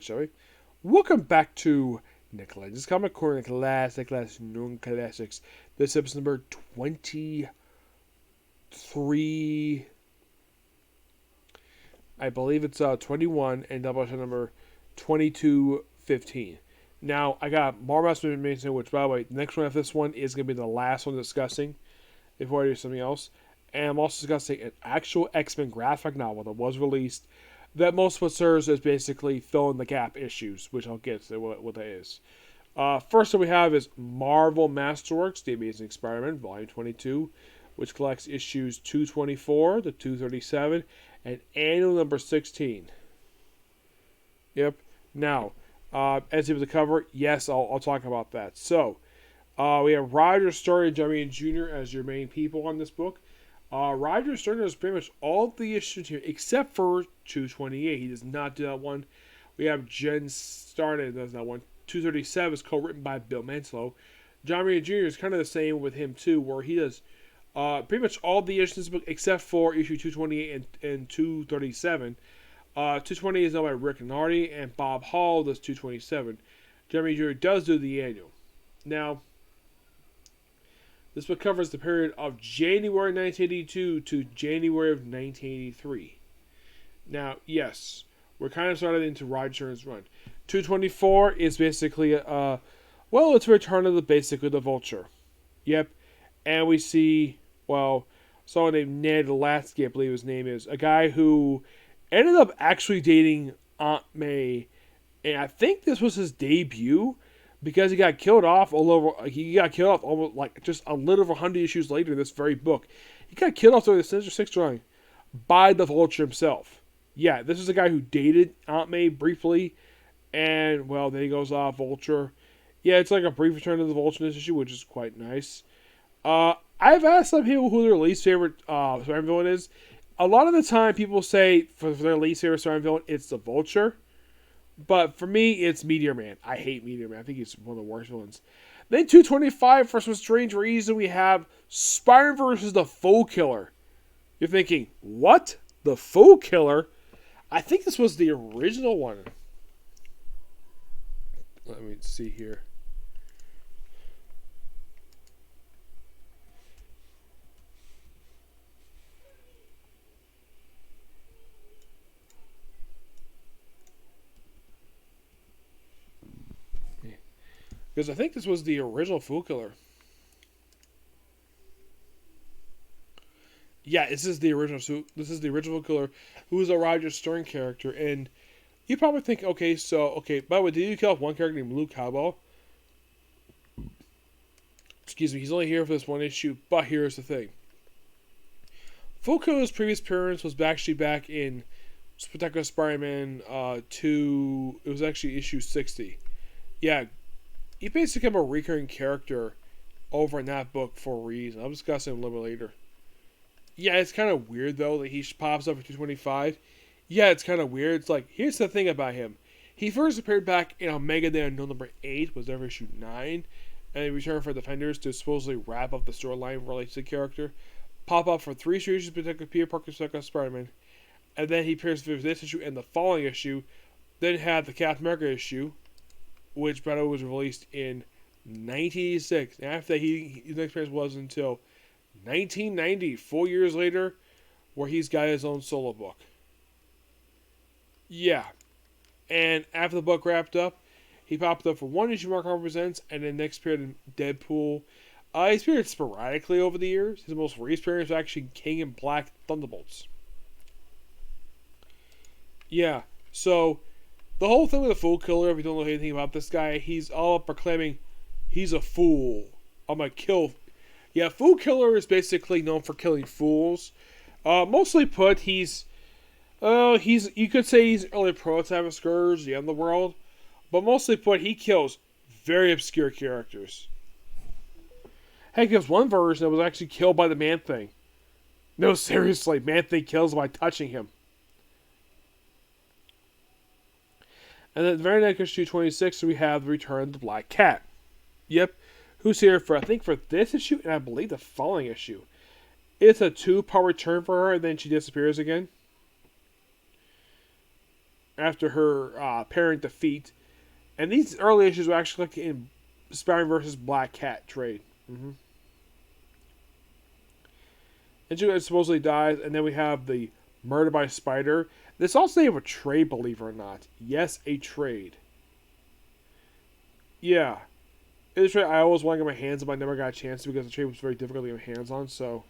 Shall we? Welcome back to Nick Lenz's Comic Corner, Classic, known classics. This episode number 23. I believe it's 21 and Doubleshot number 2215. Now, I got more Masterworks information, which, by the way, the next one after this one is going to be the last one discussing before I do something else. And I'm also discussing an actual X-Men graphic novel that was released that most of what serves as basically fill in the gap issues, which I'll get to what that is. First one we have is Marvel Masterworks, The Amazing Spider-Man, Volume 22, which collects issues 224 to 237 and annual number 16. Yep. Now, as of the cover, yes, I'll talk about that. So, we have Roger Stern and Jim Jee as your main people on this book. Roger Stern does pretty much all the issues here except for 228. He does not do that one. We have Jen Starnet does that one. 237 is co-written by Bill Mantlo. John Romita Jr. is kind of the same with him too, where he does pretty much all the issues in this book except for issue 228 and 237. 220 is done by Rick Nardi, and Bob Hall does 227. John Romita Jr. does do the annual. Now, this book covers the period of January 1982 to January of 1983. Now, yes, we're kind of started into Roger Stern's run. 224 is basically, it's a return of basically the Vulture. Yep. And we see, someone named Ned Lasky, I believe his name is, a guy who ended up actually dating Aunt May. And I think this was his debut, because he got killed off almost like just a little over 100 issues later in this very book. He got killed off during the Sinister Six drawing by the Vulture himself. Yeah, this is a guy who dated Aunt May briefly, and, then he goes off Vulture. Yeah, it's like a brief return to the Vulture in this issue, which is quite nice. I've asked some people who their least favorite Spider-Man villain is. A lot of the time, people say for their least favorite Spider-Man villain, it's the Vulture. But for me, it's Meteor Man. I hate Meteor Man. I think he's one of the worst villains. Then 225, for some strange reason, we have Spider-Man versus the Foe Killer. You're thinking, what? The Foe Killer? I think this was the original one. Let me see here. Because I think this was the original Fool Killer. Yeah, this is the original Fool Killer, who is a Roger Stern character. And you probably think, by the way, did you kill off one character named Luke Cowbell? Excuse me, he's only here for this one issue, but here's the thing. Fool Killer's previous appearance was actually back in Spectacular Spider-Man 2. It was actually issue 60. Yeah, he basically became a recurring character over in that book for a reason. I'll discuss him a little bit later. Yeah, it's kind of weird, though, that he pops up for 225. Yeah, it's kind of weird. It's like, here's the thing about him. He first appeared back in Omega Day Unknown number 8, was ever issue 9, and he returned for Defenders to supposedly wrap up the storyline related to the character. Pop up for 3 issues, protect Peter Parker's second Spider-Man, and then he appears for this issue and the following issue. Then had the Captain America issue, which, by the way, was released in 1986. And after that, his next appearance was until 1990, 4 years later, where he's got his own solo book. Yeah. And after the book wrapped up, he popped up for one issue Mark Harper Presents, and then next appeared in Deadpool. He's appeared sporadically over the years. His most recent appearance was actually King in Black Thunderbolts. Yeah, so the whole thing with the Fool Killer, if you don't know anything about this guy, he's all up proclaiming he's a fool. I'm gonna kill. Yeah, Fool Killer is basically known for killing fools. Mostly put, you could say he's an early prototype of Scourge, the Underworld, but mostly put, he kills very obscure characters. Heck, there's one version that was actually killed by the Man-Thing. No, seriously, Man-Thing kills by touching him. And then the very next issue, 26, we have the return of the Black Cat. Yep, who's here for this issue, and I believe the following issue. It's a 2-part return for her, and then she disappears again. after her apparent defeat. And these early issues were actually like in Spider-Man versus Black Cat trade. Mm-hmm. And she supposedly dies, and then we have the Murder by Spider. This also name of a trade, believe it or not. Yes, a trade. Yeah. It's a trade I always wanted to get my hands on, but I never got a chance to because the trade was very difficult to get my hands on, so.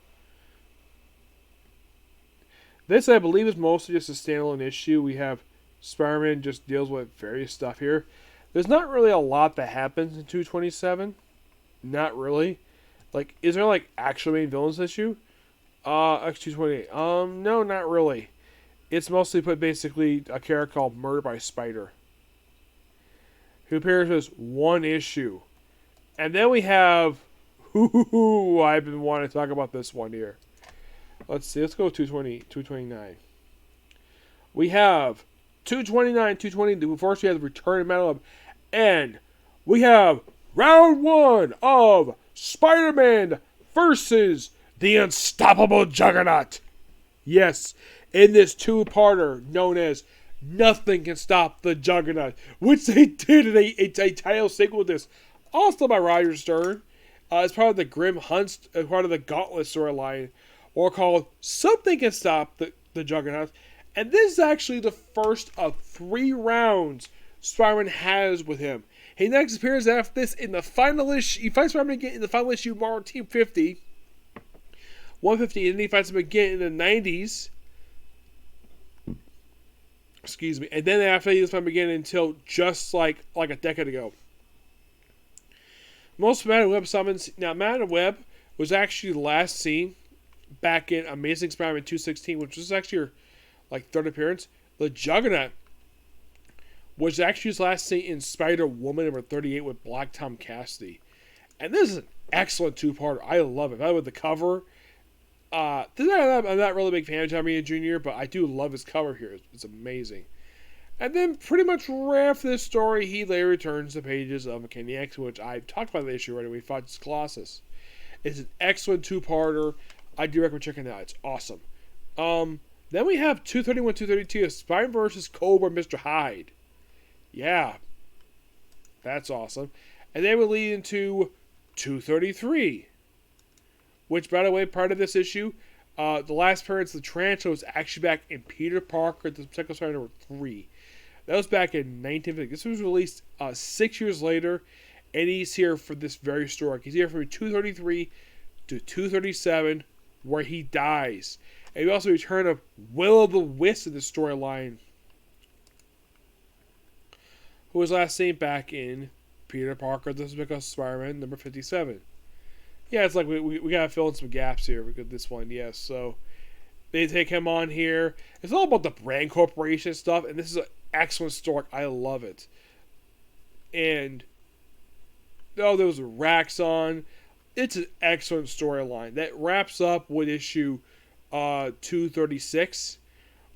This, I believe, is mostly just a standalone issue. We have Spider-Man just deals with various stuff here. There's not really a lot that happens in 227. Not really. Like, is there, like, actual main villains issue? X228. No, not really. It's mostly put basically a character called Murder by Spider, who appears as one issue. And then we have, I've been wanting to talk about this one here. Let's see, let's go 229. We have 229, 220. First, we have the Return of Metal, and we have round 1 of Spider-Man versus the Unstoppable Juggernaut. Yes, in this two-parter known as Nothing Can Stop the Juggernaut, which they did in a title sequel to this, also by Roger Stern, as part of the Grim Hunts, as part of the Gauntlet storyline, or called Something Can Stop the Juggernaut. And this is actually the first of 3 rounds Spider-Man has with him. He next appears after this in the final issue. He fights Spider-Man again in the final issue of Marvel Team 50. 150, and then he fights him again in the 90s. Excuse me. And then after he doesn't fight him again until just like a decade ago. Most Madam Web summons. Now, Madam Web was actually last seen back in Amazing Spider-Man 216, which was actually her third appearance. The Juggernaut was actually his last seen in Spider-Woman number 38 with Black Tom Cassidy. And this is an excellent two-parter. I love it. I love the cover. I'm not really a big fan of Tommy Jr., but I do love his cover here. It's amazing. And then pretty much right after this story, he later returns the pages of McKinney X, which I talked about the issue already. We fought Colossus. It's an excellent two-parter. I do recommend checking it out. It's awesome. Then we have 231, 232, Spider vs. Cobra, Mr. Hyde. Yeah. That's awesome. And then we lead into 233. Which, by the way, part of this issue, the last appearance of the Tarantula was actually back in Peter Parker, the Psycho Spider number 3. That was back in 1950. This was released 6 years later, and he's here for this very story. He's here from 233 to 237, where he dies. And we also return of Will-O-the-Wisp in the storyline, who was last seen back in Peter Parker, the Psycho Spider-Man number 57. Yeah, it's like we gotta fill in some gaps here because this one, yes. So they take him on here. It's all about the brand corporation stuff, and this is an excellent story. I love it. And there was Raxon. It's an excellent storyline that wraps up with issue 236,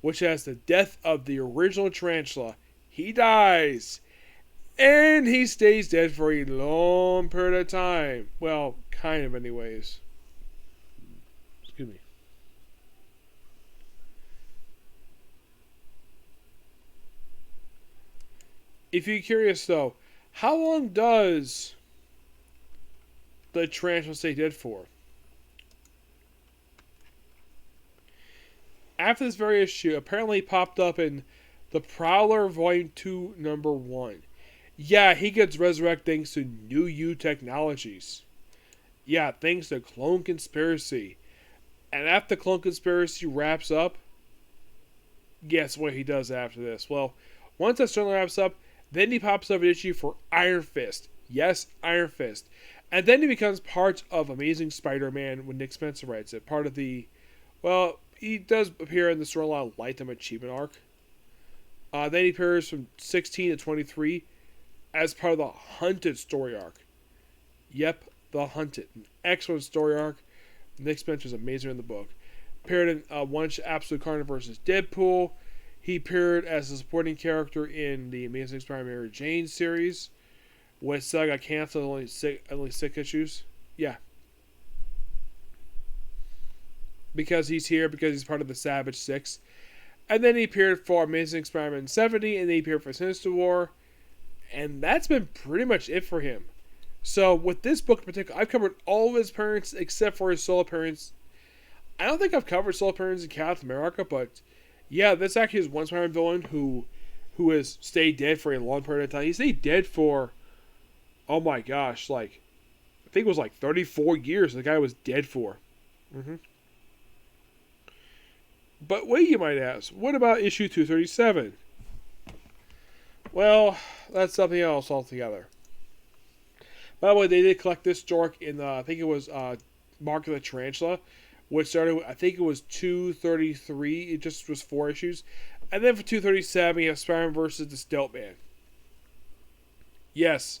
which has the death of the original Tarantula. He dies. And he stays dead for a long period of time. Well, kind of anyways. Excuse me. If you're curious though, how long does the Tarantula stay dead for? After this very issue, apparently popped up in The Prowler Volume 2, Number 1. Yeah, he gets resurrected thanks to New You technologies. Yeah, thanks to Clone Conspiracy. And after Clone Conspiracy wraps up, guess what he does after this? Well, once that story wraps up, then he pops up an issue for Iron Fist. Yes, Iron Fist. And then he becomes part of Amazing Spider-Man when Nick Spencer writes it. Part of the, well, he does appear in the storyline Lifetime Achievement arc. Then he appears from 16 to 23 as part of the Hunted story arc. Yep, the Hunted. An excellent story arc. Nick Spencer's amazing in the book. Appeared in One Absolute Carnage vs. Deadpool. He appeared as a supporting character in the Amazing Spider-Man Mary Jane series, which got canceled only six issues. Yeah. Because he's here, because he's part of the Savage Six. And then he appeared for Amazing Spider-Man 70, and then he appeared for Sinister War, and that's been pretty much it for him. So with this book in particular, I've covered all of his appearances except for his solo appearance. I don't think I've covered solo appearances in Captain America, but yeah, this actually is one Spider-Man villain who has stayed dead for a long period of time. He stayed dead for, oh my gosh, like, I think it was like 34 years the guy was dead for. Mm-hmm. But wait, you might ask, what about issue 237? Well, that's something else altogether. By the way, they did collect this story in, I think it was Mark of the Tarantula, which started, I think it was 233. It just was 4 issues. And then for 237, you have Spider-Man versus the Stilt Man. Yes,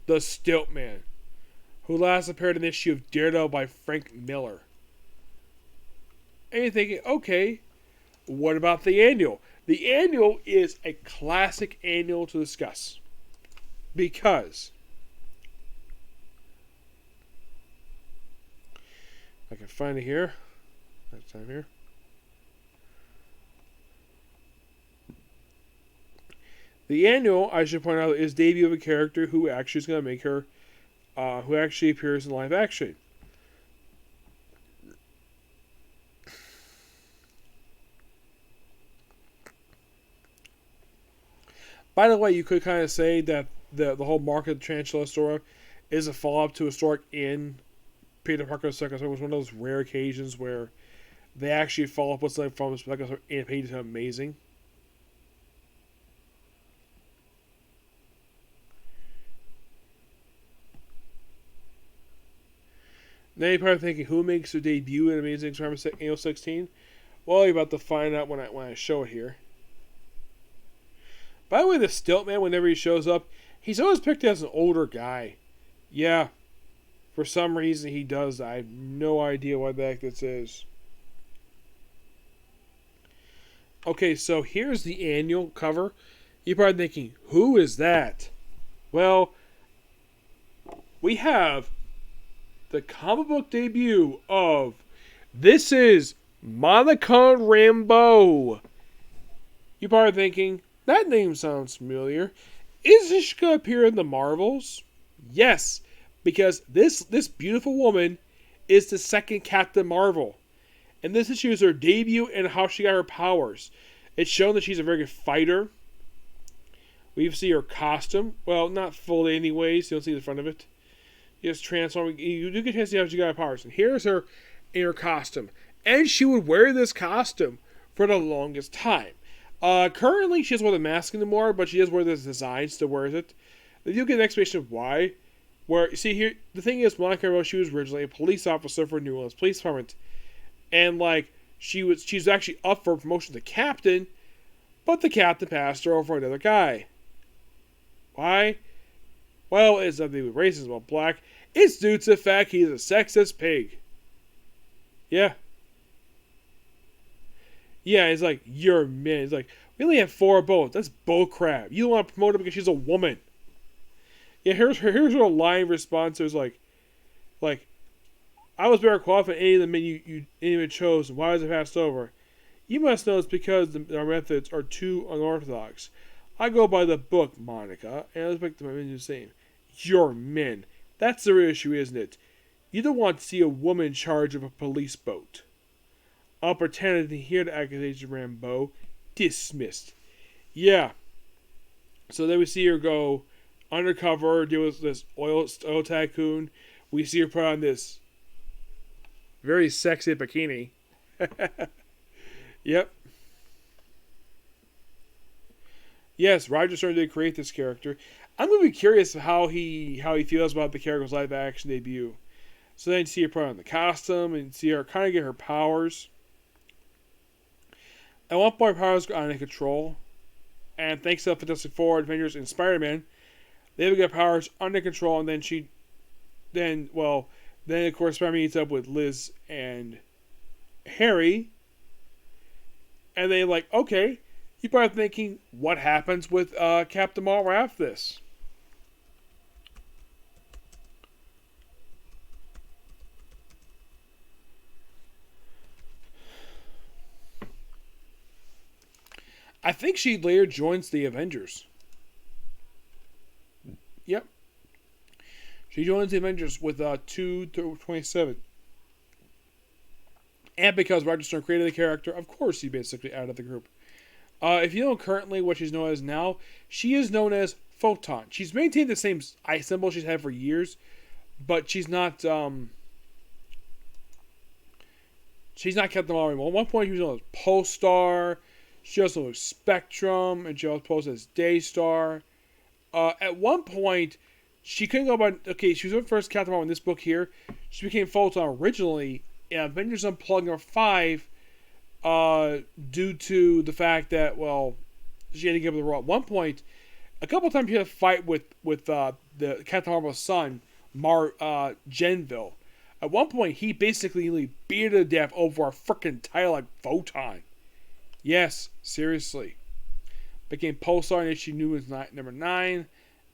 the Stilt Man, who last appeared in the issue of Daredevil by Frank Miller. And you're thinking, okay, what about the annual? The annual is a classic annual to discuss. Because I can find it here. Next time here. The annual, I should point out, is debut of a character who actually is going to make her, who actually appears in live action. By the way, you could kind of say that the whole Mark of the Tarantula story is a follow-up to a story in Peter Parker's Second Story. It was one of those rare occasions where they actually follow up what's like from Second Story and made it amazing. Now you're probably thinking, who makes their debut in Amazing Spider-Man Annual 16? Well, you're about to find out when I show it here. By the way, the Stilt Man, whenever he shows up, he's always picked as an older guy. Yeah, for some reason he does. I have no idea why the heck this is. Okay, so here's the annual cover. You're probably thinking, who is that? Well, we have the comic book debut of This is Monica Rambeau. You're probably thinking, that name sounds familiar. Is this going to appear in the Marvels? Yes, because this beautiful woman is the second Captain Marvel. And this issue is her debut and how she got her powers. It's shown that she's a very good fighter. We see her costume. Well, not fully anyways. You don't see the front of it. Just transforming. You do get to see how she got her powers. And here's her in her costume. And she would wear this costume for the longest time. Currently, she doesn't wear the mask anymore, but she does wear this design, still wears it. Then you get an explanation of why. Where, see here, the thing is, Monica Rambeau, she was originally a police officer for New Orleans Police Department. And, like, she's actually up for promotion to captain, but the captain passed her over for another guy. Why? Well, it's nothing with racism about black. It's due to the fact he's a sexist pig. Yeah. Yeah, it's like, you're men. It's like, we only have 4 boats. That's bullcrap. You don't want to promote her because she's a woman. Yeah, here's her line response. It was like, I was better qualified than any of the men you even chose. Why was I passed over? You must know it's because our methods are too unorthodox. I go by the book, Monica, and I expect my men to do the same. You're men. That's the real issue, isn't it? You don't want to see a woman in charge of a police boat. I'll pretend to hear the accusation, Rambeau. Dismissed. Yeah. So then we see her go undercover, deal with this oil tycoon. We see her put on this very sexy bikini. Yep. Yes, Roger Stern did create this character. I'm going to be curious how he feels about the character's live action debut. So then you see her put on the costume and see her kind of get her powers. At one point, her powers go under control. And thanks to the Fantastic Four, Avengers, and Spider-Man, they have got powers under control. And then of course, Spider-Man meets up with Liz and Harry. And they're like, okay, you're probably thinking, what happens with Captain Marvel after this? I think she later joins the Avengers. Yep. She joins the Avengers with 227. And because Roger Stern created the character, of course he's basically out of the group. If you know currently what she's known as now, she is known as Photon. She's maintained the same eye symbol she's had for years, but she's not kept them all anymore. At one point, she was known as Polestar. She also was Spectrum, and she also posed as Daystar. At one point, she couldn't go by. Okay, she was the first Captain Marvel in this book here. She became Photon originally in Avengers Unplugged #5, due to the fact that, well, she had to give it the role. At one point, a couple times she had a fight with the Captain Marvel's son, Genville. At one point, he basically beat her to death over a freaking title like Photon. Yes, seriously. Became Pulsar in issue Newman's number 9.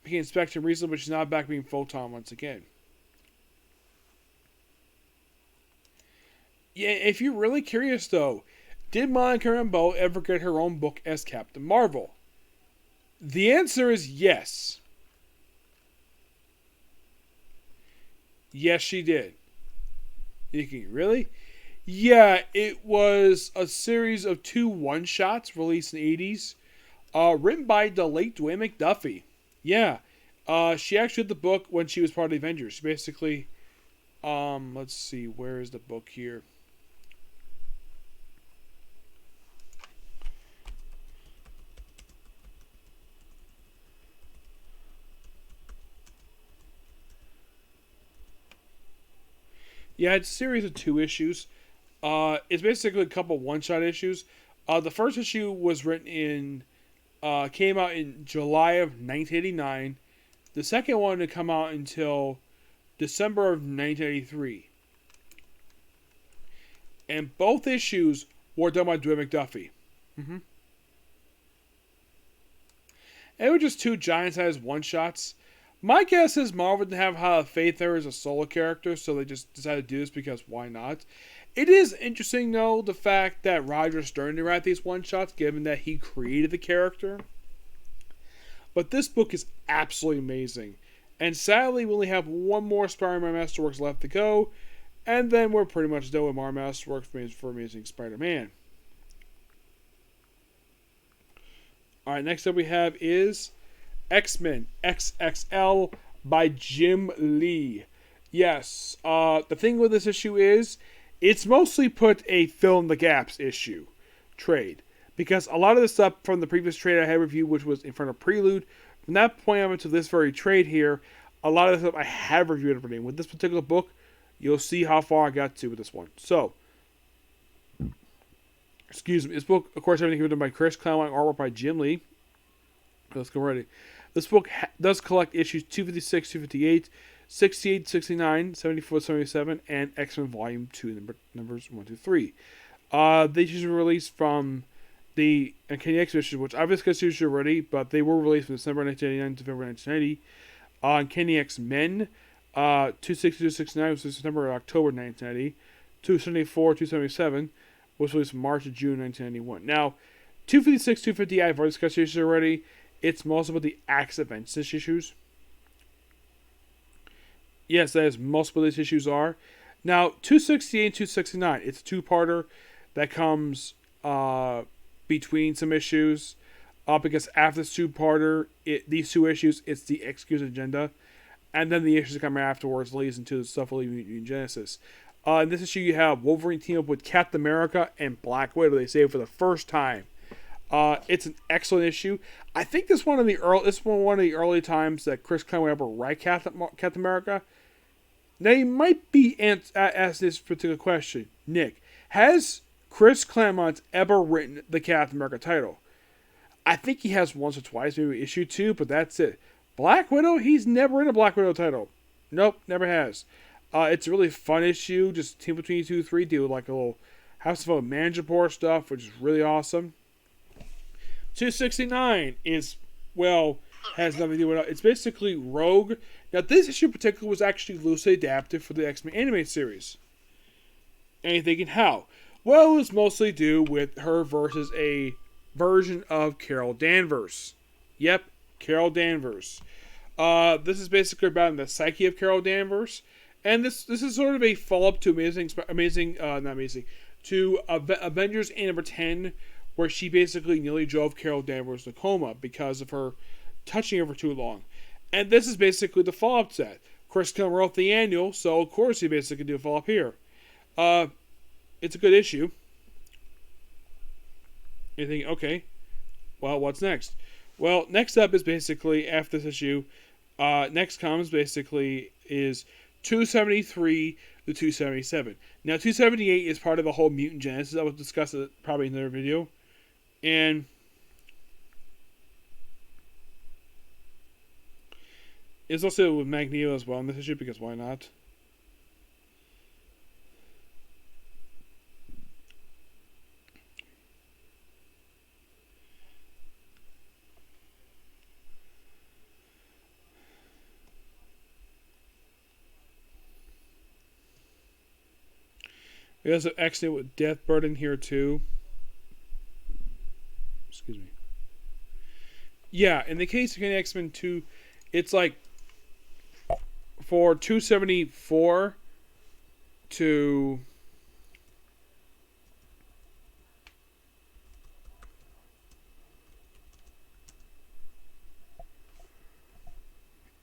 Became Spectrum recently, but she's not back being Photon once again. Yeah, if you're really curious though, did Monica Rambeau ever get her own book as Captain Marvel? The answer is yes. Yes, she did. You thinking, really? Yeah, it was a series of 2 one-shots released in the 80s, written by the late Dwayne McDuffie. Yeah, she actually did the book when she was part of the Avengers. Basically, let's see, where is the book here? Yeah, it's a series of 2 issues. It's basically a couple one-shot issues. The first issue was written came out in July of 1989. The second one didn't come out until December of 1983. And both issues were done by Dwayne McDuffie. Mm-hmm. And it were just 2 giant-sized one-shots. My guess is Marvel didn't have how faith there as a solo character, so they just decided to do this because why not? It is interesting, though, the fact that Roger Stern did write these one-shots, given that he created the character. But this book is absolutely amazing. And sadly, we only have one more Spider-Man Masterworks left to go, and then we're pretty much done with our Masterworks for Amazing Spider-Man. Alright, next up we have is X-Men XXL by Jim Lee. Yes, the thing with this issue is, it's mostly put a fill in the gaps trade. Because a lot of the stuff from the previous trade I had reviewed, which was in front of Prelude, from that point on to this very trade here, a lot of the stuff I have reviewed already. With this particular book, you'll see how far I got to with this one. So, excuse me, this book, of course, everything written by Chris Claremont, artwork by Jim Lee. Let's go ready. This book does collect issues 256, 258, 68, 69, 74, 77, and X-Men Volume 2, numbers 1, 2, 3. The issues were released from the Uncanny X issues, which I've discussed issues already, but they were released from December 1989 to November 1990. Uncanny X-Men, 260, 269 was September or October 1990. 274, 277 was released from March to June 1991. Now, 256, 250, I've already discussed issues already. It's most about the Axe Events issues. Yes, that is most of these issues are. Now, 268 and 269, it's a 2-parter that comes between some issues. Because after this 2-parter, these 2 issues, it's the Excuse Agenda. And then the issues that come afterwards leads into the stuff in Genesis. In this issue, you have Wolverine team up with Captain America and Black Widow. They say for the first time. It's an excellent issue. I think this is one of the early times that Chris Claremont ever write Captain America. Now you might be asked this particular question, Nick. Has Chris Claremont ever written the Captain America title? I think he has once or twice, maybe issue 2, but that's it. Black Widow, he's never written a Black Widow title. Nope, never has. It's a really fun issue, just team between 2 3, deal with like a little House of a Manager Board stuff, which is really awesome. 269 is, well, has nothing to do with it. It's basically Rogue. Now, this issue in particular was actually loosely adapted for the X-Men anime series. And you're thinking, how? Well, it was mostly due with her versus a version of Carol Danvers. Yep, Carol Danvers. This is basically about the psyche of Carol Danvers, and this is sort of a follow up to not amazing, to Avengers number 10, where she basically nearly drove Carol Danvers to coma because of her touching her for too long. And this is basically the follow up to that. Chris Claremont wrote the annual, so of course he basically do a follow up here. It's a good issue. You think, okay, well, what's next? Well, next up is basically, after this issue, next comes basically is 273 to 277. Now, 278 is part of the whole Mutant Genesis. I will discuss it probably in another video. And it's also with Magneto as well in this issue, because why not? We also accident with Deathbird in here too. Excuse me. Yeah, in the case of X-Men 2, it's like for 274 to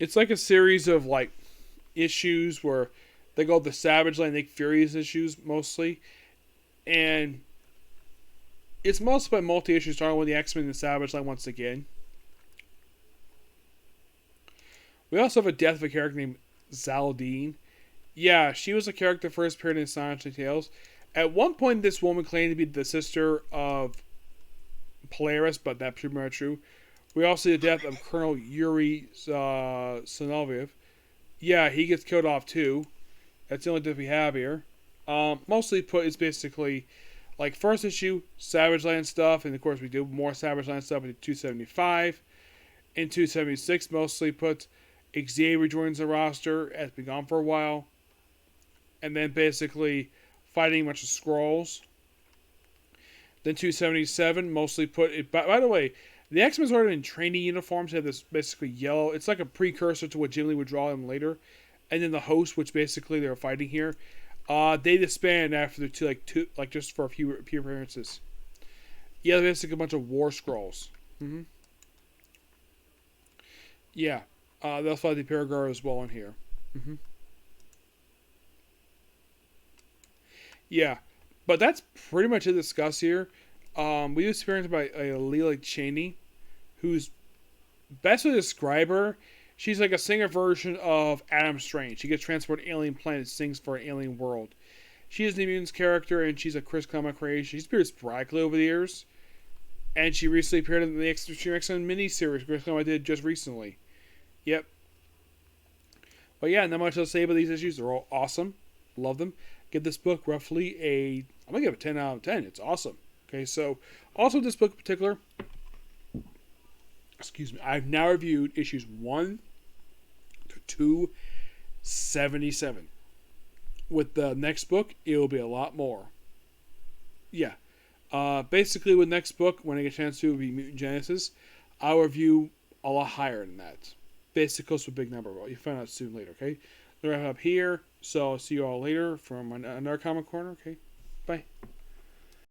it's like a series of like issues where they go the Savage Land, Nick Fury's issues mostly, and it's mostly by multi-issues starting with the X-Men and the Savage Land once again. We also have a death of a character named Zaldine. Yeah, she was a character first appeared in Astonishing Tales. At one point, this woman claimed to be the sister of Polaris, but that proved not true. We also see the death of Colonel Yuri Sonoviev. Yeah, he gets killed off too. That's the only death we have here. Mostly put is basically like first issue Savage Land stuff, and of course we do more Savage Land stuff in 275. In 276, mostly put Xavier joins the roster, has been gone for a while, and then basically fighting a bunch of Skrulls. Then 277 mostly put it. By the way, the X-Men's already in training uniforms. They have this basically yellow. It's like a precursor to what Jim Lee would draw them later. And then the Host, which basically they're fighting here, they disband after the two just for a few appearances. Yeah, basically a bunch of War Skrulls. Mm-hmm. Yeah, they'll fight the Paragar as well in here. Mm-hmm. Yeah, but that's pretty much it to discuss here. We do experienced by Leela Cheney, who's best to describe her. She's like a singer version of Adam Strange. She gets transported to alien planets, sings for an alien world. She is an Mutants character, and she's a Chris Claremont creation. She's appeared sporadically over the years, and she recently appeared in the Extreme X-Men miniseries Chris Claremont did just recently. Yep. But yeah, not much to say about these issues. They're all awesome. Love them. Give this book roughly I'm going to give it a 10 out of 10. It's awesome. Okay, so also this book in particular, excuse me, I've now reviewed issues 1 to 277. With the next book, it will be a lot more. Yeah. Basically, with next book, when I get a chance to, it will be Mutant Genesis. I'll review a lot higher than that. Basically, close to a big number. Well, you find out soon later, okay? We're wrap up here. So I'll see you all later from another Comic Corner, okay? Bye.